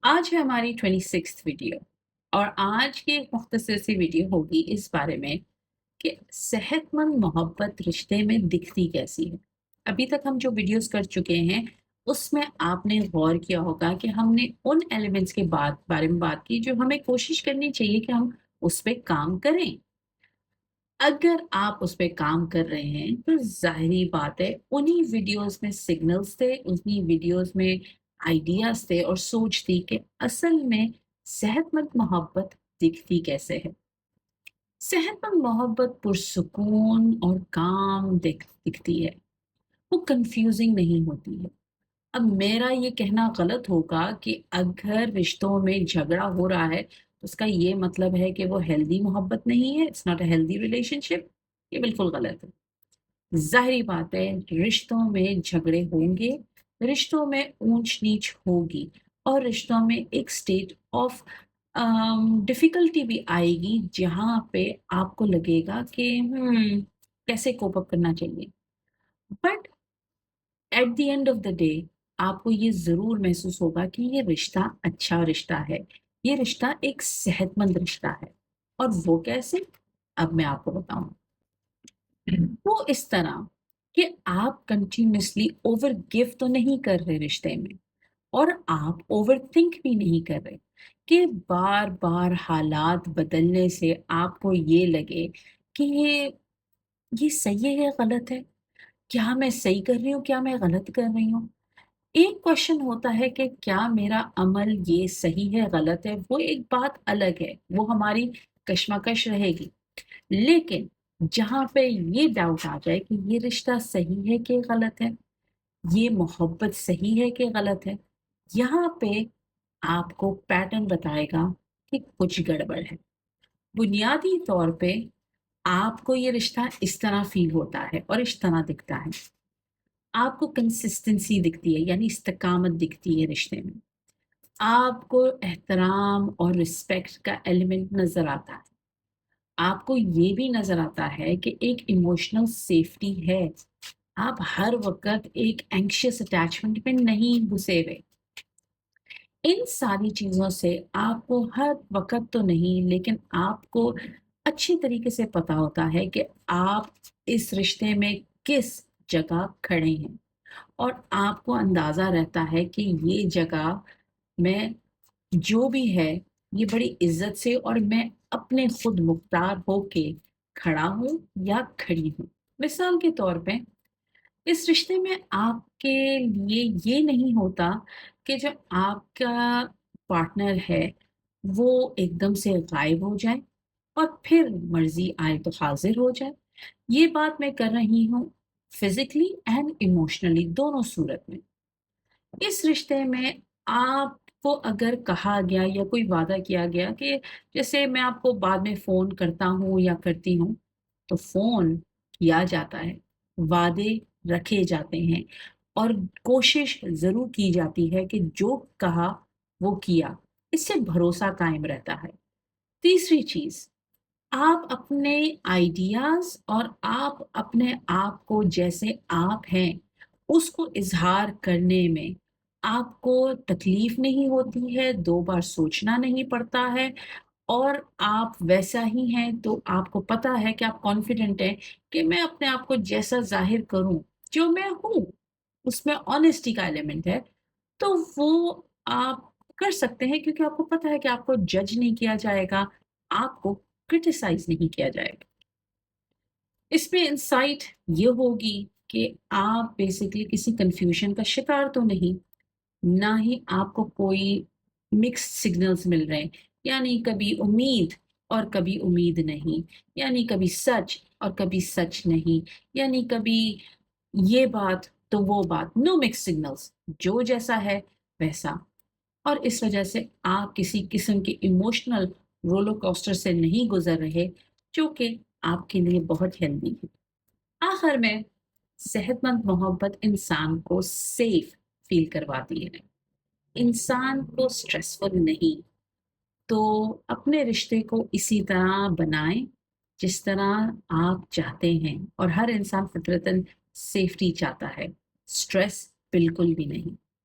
आज है हमारी 26th वीडियो और आज की एक मुख्तसर सी वीडियो होगी इस बारे में कि सेहतमंद मोहब्बत रिश्ते में दिखती कैसी है। अभी तक हम जो वीडियोस कर चुके हैं उसमें आपने गौर किया होगा कि हमने उन एलिमेंट्स के बारे में बात की जो हमें कोशिश करनी चाहिए कि हम उस पे काम करें। अगर आप उस पे काम कर रहे हैं तो ज़ाहिरी बात है उन्हीं वीडियोस में सिग्नल्स थे, उन्हीं वीडियोस में आइडियाज़ थे और सोच थी कि असल में सेहतमंद मोहब्बत दिखती कैसे है। सेहतमंद मोहब्बत पुरसुकून और काम दिखती है, वो कंफ्यूजिंग नहीं होती है। अब मेरा ये कहना गलत होगा कि अगर रिश्तों में झगड़ा हो रहा है तो उसका ये मतलब है कि वो हेल्दी मोहब्बत नहीं है, it's not a healthy relationship. ये बिल्कुल गलत है। ज़ाहिरी बात है रिश्तों में झगड़े होंगे, रिश्तों में ऊंच-नीच होगी और रिश्तों में एक स्टेट ऑफ डिफ़िकल्टी भी आएगी जहाँ पे आपको लगेगा कि कैसे कोप अप करना चाहिए। But at the end of the day आपको ये ज़रूर महसूस होगा कि ये रिश्ता अच्छा रिश्ता है, ये रिश्ता एक सेहतमंद रिश्ता है। और वो कैसे? अब मैं आपको बताऊँ। वो इस तरह कि आप कंटिन्यूअसली ओवर गिव तो नहीं कर रहे रिश्ते में और आप ओवर थिंक भी नहीं कर रहे कि बार बार हालात बदलने से आपको ये लगे कि ये सही है या गलत है, क्या मैं सही कर रही हूँ, क्या मैं गलत कर रही हूँ। एक क्वेश्चन होता है कि क्या मेरा अमल ये सही है गलत है, वो एक बात अलग है, वो हमारी कश्मकश रहेगी। लेकिन जहाँ पे ये डाउट आ जाए कि ये रिश्ता सही है कि गलत है, ये मोहब्बत सही है कि गलत है, यहाँ पे आपको पैटर्न बताएगा कि कुछ गड़बड़ है। बुनियादी तौर पे आपको ये रिश्ता इस तरह फील होता है और इस तरह दिखता है। आपको कंसिस्टेंसी दिखती है यानी इस्तिकामत दिखती है रिश्ते में। आपको एहतराम और रिस्पेक्ट का एलिमेंट नज़र आता है। आपको ये भी नज़र आता है कि एक इमोशनल सेफ्टी है। आप हर वक़्त एक एंग्ज़ियस अटैचमेंट में नहीं घुसे हुए। इन सारी चीज़ों से आपको हर वक़्त तो नहीं लेकिन आपको अच्छी तरीके से पता होता है कि आप इस रिश्ते में किस जगह खड़े हैं और आपको अंदाज़ा रहता है कि ये जगह मैं जो भी है ये बड़ी इज्जत से और मैं अपने खुद मुख्तार होके खड़ा हूँ या खड़ी हूँ। मिसाल के तौर पे इस रिश्ते में आपके लिए ये नहीं होता कि जो आपका पार्टनर है वो एकदम से गायब हो जाए और फिर मर्जी आए तो हाजिर हो जाए। ये बात मैं कर रही हूँ फिजिकली एंड इमोशनली दोनों सूरत में। इस रिश्ते में आपको अगर कहा गया या कोई वादा किया गया कि जैसे मैं आपको बाद में फ़ोन करता हूँ या करती हूँ, तो फ़ोन किया जाता है, वादे रखे जाते हैं और कोशिश ज़रूर की जाती है कि जो कहा वो किया। इससे भरोसा कायम रहता है। तीसरी चीज़, आप अपने आइडियाज़ और आप अपने आप को जैसे आप हैं, उसको इज़हार करने में आपको तकलीफ़ नहीं होती है, 2 बार सोचना नहीं पड़ता है और आप वैसा ही हैं तो आपको पता है कि आप कॉन्फिडेंट हैं कि मैं अपने आप को जैसा ज़ाहिर करूँ, जो मैं हूँ, उसमें ऑनेस्टी का एलिमेंट है, तो वो आप कर सकते हैं क्योंकि आपको पता है कि आपको जज नहीं किया जाएगा, आपको क्रिटिसाइज़ नहीं किया जाएगा। इसमें इनसाइट ये होगी कि आप बेसिकली किसी कन्फ्यूजन का शिकार तो नहीं, ना ही आपको कोई मिक्स्ड सिग्नल्स मिल रहे हैं, यानी कभी उम्मीद और कभी उम्मीद नहीं, यानी कभी सच और कभी सच नहीं, यानी कभी ये बात तो वो बात, नो मिक्स्ड सिग्नल्स, जो जैसा है वैसा। और इस वजह से आप किसी किस्म के इमोशनल रोलर कोस्टर से नहीं गुजर रहे, जो कि आपके लिए बहुत हेल्दी है। आखिर में सेहतमंद मोहब्बत इंसान को सेफ फील करवाती है, इंसान को स्ट्रेसफुल नहीं। तो अपने रिश्ते को इसी तरह बनाएं जिस तरह आप चाहते हैं और हर इंसान फितरतन सेफ्टी चाहता है, स्ट्रेस बिल्कुल भी नहीं।